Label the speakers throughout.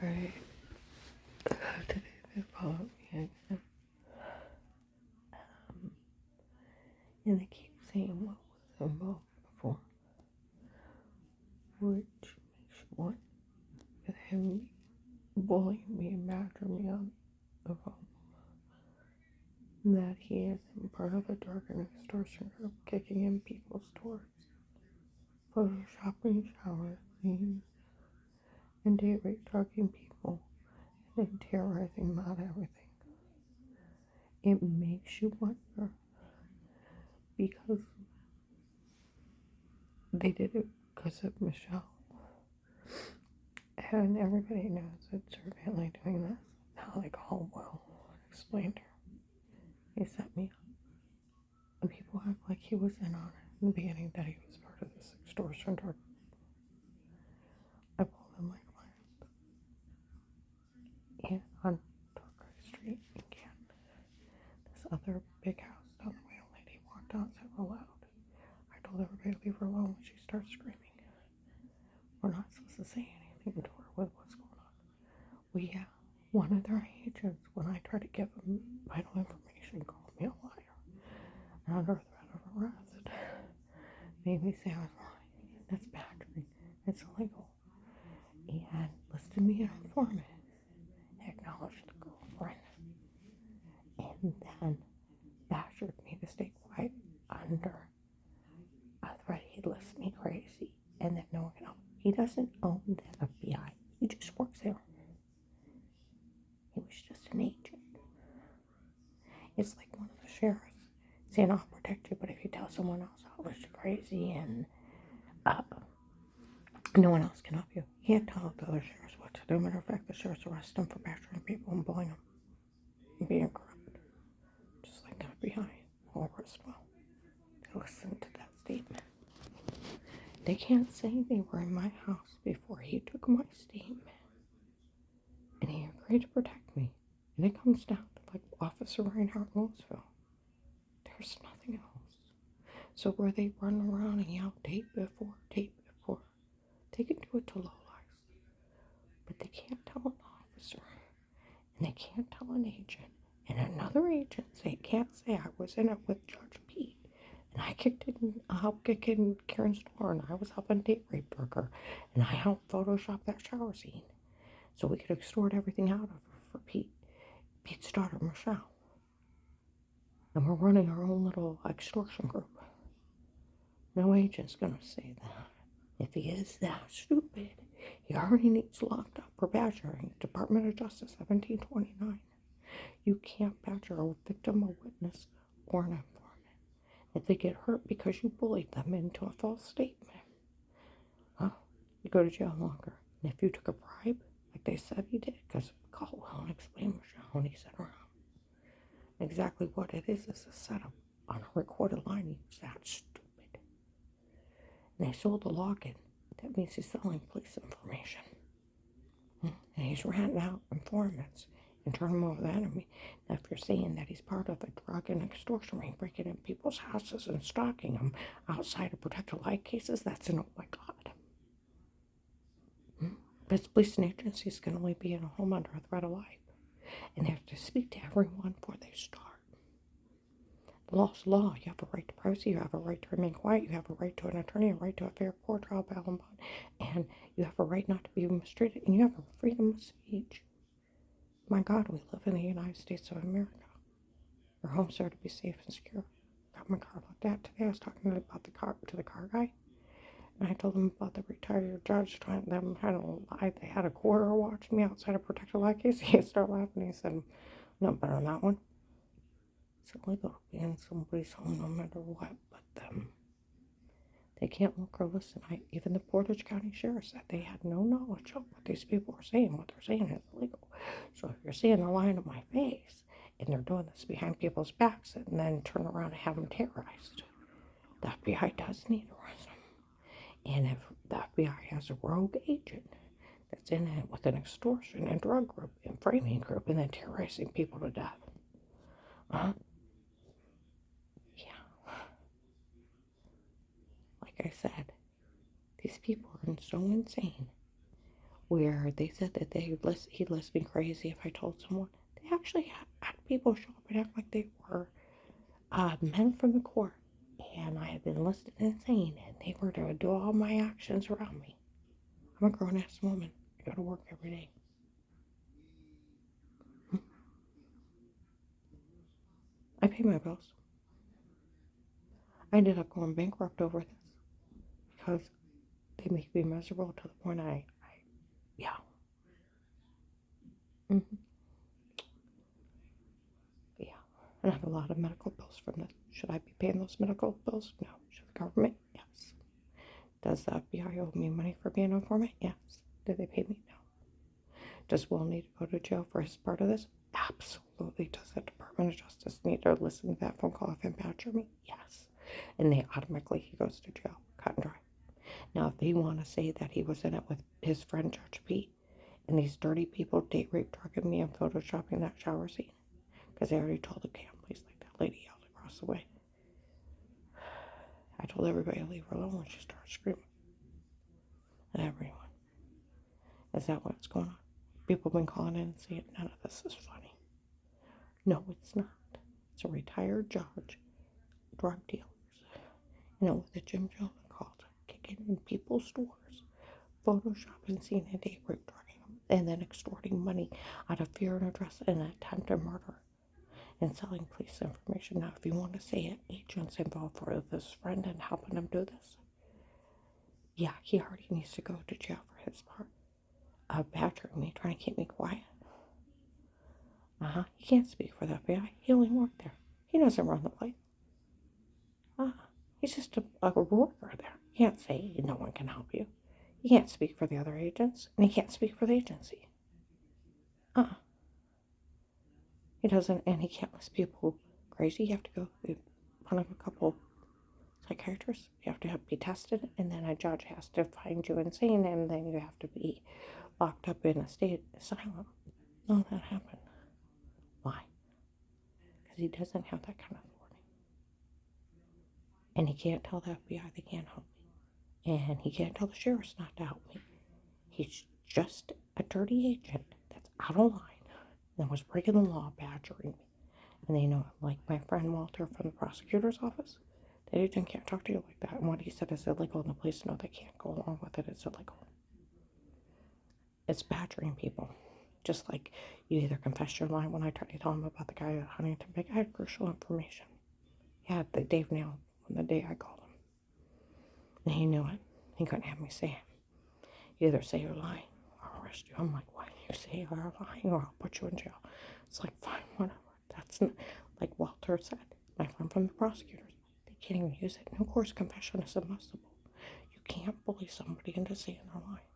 Speaker 1: Right. Today they followed me again. And they keep saying what was involved before, which makes you want with him bullying me and badgering me on the phone. That he is part of a drug and extortion group kicking in people's doors, photoshopping shower scenes, and date rape drugging people, and then terrorizing about everything. It makes you wonder because they did it because of Michelle. And everybody knows that her family doing this. Now, like, oh, well, explained her. He set me up. And people act like he was in on it in the beginning, that he was part of this extortion drug. I pulled in my clients. And on Torquay Street in Canton, this other big house down the way, a lady walked out and said, we're loud. I told everybody to leave her alone when she starts screaming. We're not supposed to say anything to her with what's going on. We have one of their agents, when I tried to give them vital information, called me a liar. And under threat of arrest, made me say I was lying. That's badgering. It's illegal. And listed me an informant. Acknowledged the girlfriend. And then badgered me to stay quiet under a threat he'd list me crazy and that no one can help. He doesn't own the FBI. He just works there. He was just an agent. It's like one of the sheriffs saying, I'll protect you, but if you tell someone else, I'll list you crazy and no one else can help you. He can't tell the other sheriffs what to do. Matter of fact, the sheriffs arrest him for badgering people and bullying them and being corrupt. Just like the FBI or Bristol. They listen to that statement. They can't say they were in my house before he took my statement. And he agreed to protect me. And it comes down to like Officer Reinhardt Louisville. There's nothing else. So where they run around and yell tape before, they can do it to lowlifes. But they can't tell an officer. And they can't tell an agent. And another agent can't say I was in it with Judge Pete. And I helped kick in Karen's door, and I was helping date rape her. And I helped Photoshop that shower scene. So we could extort everything out of her for Pete. Pete's daughter, Michelle. And we're running our own little extortion group. No agent's gonna say that. If he is that stupid, he already needs locked up for badgering. Department of Justice 1729. You can't badger a victim, a witness, or an informant if they get hurt because you bullied them into a false statement. You go to jail longer. And if you took a bribe, like they said he did, because Caldwell and explained Michelle and he said around. Exactly what it is a setup on a recorded line. He's that stupid. And they sold the login. That means he's selling police information. And he's renting out informants and turning them over to the enemy. Now, if you're saying that he's part of a drug and extortion ring, breaking in people's houses and stalking them outside of protected light cases, that's an oh my God. But police and agencies can only be in a home under a threat of life. And they have to speak to everyone before they start. The law's law. You have a right to privacy. You have a right to remain quiet. You have a right to an attorney, a right to a fair court trial, bail, and bond. And you have a right not to be mistreated. And you have a freedom of speech. My God, we live in the United States of America. Your home's there to be safe and secure. Got my car looked at today. I was talking about to the car guy. And I told them about the retired judge trying them had a lie. They had a quarter watching me outside a protected light case. He started laughing. He said, "No better than that one." It's illegal to be in somebody's home no matter what, but them. They can't look or listen. Even the Portage County Sheriff said they had no knowledge of what these people were saying. What they're saying is illegal. So if you're seeing the line of my face and they're doing this behind people's backs and then turn around and have them terrorized, the FBI does need to arrest them. And if the FBI has a rogue agent that's in it with an extortion and drug group and framing group and then terrorizing people to death, yeah. Like I said, these people are so insane. where they said that he'd list me crazy if I told someone. They actually had people show up and act like they were men from the court, and I had been listed insane, and they were to do all my actions around me. I'm a grown-ass woman. I go to work every day. I pay my bills. I ended up going bankrupt over this because they make me miserable to the point yeah. Mm-hmm. Yeah. And I have a lot of medical bills from this. Should I be paying those medical bills? No. Should the government? Yes. Does the FBI owe me money for being an informant? Yes. Do they pay me? No. Does Will need to go to jail for his part of this? Absolutely. Does the Department of Justice need to listen to that phone call if him badger me? Yes. And they automatically, he goes to jail. Cut and dry. Now, if they want to say that he was in it with his friend Judge Pete, and these dirty people date rape drugging me and photoshopping that shower scene, because they already told the families, like that lady yelled across the way. I told everybody to leave her alone when she started screaming. Everyone. Is that what's going on? People have been calling in and saying none of this is funny. No, it's not. It's a retired judge, drug dealers, what the Jim Jones called kicking in people's stores, photoshopping, seeing a date rape drugging them, and then extorting money out of fear and address and attempted murder, and selling police information. Now, if you want to say an agent's involved for this friend and helping him do this, yeah, he already needs to go to jail for his part of badgering me, trying to keep me quiet. He can't speak for the FBI. He only worked there. He doesn't run the place. He's just a worker there. He can't say no one can help you. He can't speak for the other agents, and he can't speak for the agency. He doesn't, and he can't list people crazy. You have to go in front of a couple psychiatrists. You have to be tested, and then a judge has to find you insane, and then you have to be locked up in a state asylum. None of that happened. Why? Because he doesn't have that kind of authority. And he can't tell the FBI they can't help me. And he can't tell the sheriffs not to help me. He's just a dirty agent that's out of line and was breaking the law, badgering me. And they know him. Like my friend Walter from the prosecutor's office. The agent can't talk to you like that. And what he said is illegal, and the police know they can't go along with it. It's illegal. It's badgering people. Just like you either confess your lie when I tried to tell him about the guy at Huntington Bank. I had crucial information. Yeah, the Dave nailed on the day I called him. And he knew it. He couldn't have me say it. You either say you're lying or I'll arrest you. I'm like, why do you say you're lying or I'll put you in jail? It's like, fine, whatever. That's not, like Walter said, my friend from the prosecutors. They can't even use it. And of course, confession is admissible. You can't bully somebody into saying they're lying.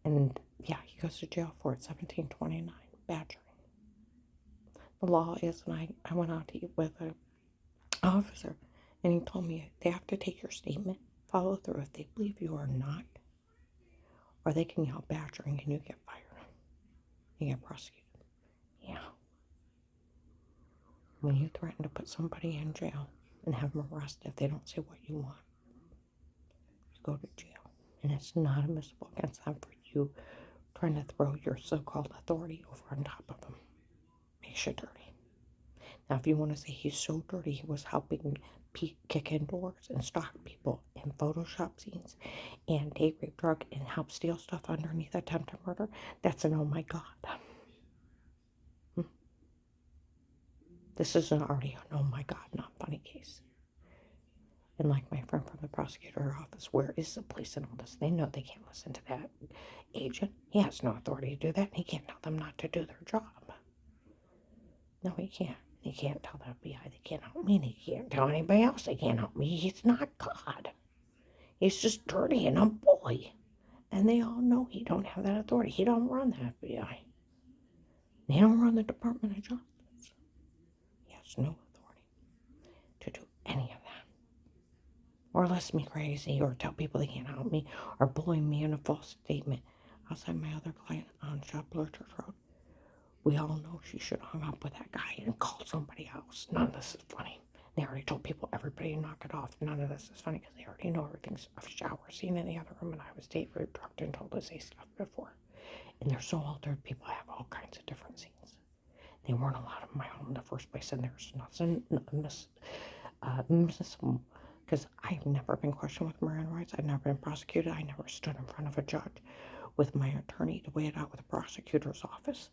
Speaker 1: And yeah, he goes to jail for it, 1729, badgering. The law is, and I went out to eat with an officer, and he told me they have to take your statement, follow through if they believe you or not, or they can yell badgering and you get fired. You get prosecuted. Yeah. When you threaten to put somebody in jail and have them arrested if they don't say what you want, you go to jail. And it's not admissible against them for you trying to throw your so-called authority over on top of them. Makes you dirty. Now, if you want to say he's so dirty, he was helping kick in doors and stalk people and Photoshop scenes and date rape drug and help steal stuff underneath attempted murder, that's an oh my God. This isn't already an oh my God, not funny case. And like my friend from the prosecutor's office, where is the police and all this? They know they can't listen to that agent. He has no authority to do that, and he can't tell them not to do their job. No, he can't. He can't tell the FBI they can't help me, and he can't tell anybody else they can't help me. He's not God. He's just dirty and a bully. And they all know he don't have that authority. He don't run the FBI. He don't run the Department of Justice. He has no authority to do any of that. Or list me crazy, or tell people they can't help me, or bully me in a false statement. Outside my other client on Shopler Church Road, we all know she should have hung up with that guy and called somebody else. None of this is funny. They already told people, everybody to knock it off. None of this is funny because they already know everything's a shower scene in the other room, and I was date raped, drugged, and told to say stuff before. And they're so altered, people have all kinds of different scenes. They weren't allowed in my home in the first place, and there's nothing, because I've never been questioned with Miranda rights. I've never been prosecuted. I never stood in front of a judge with my attorney to weigh it out with the prosecutor's office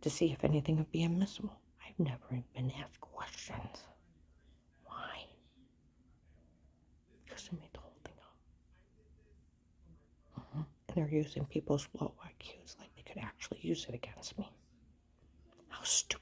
Speaker 1: to see if anything would be admissible. I've never been asked questions. Why? Because they made the whole thing up. And they're using people's low IQs like they could actually use it against me. How stupid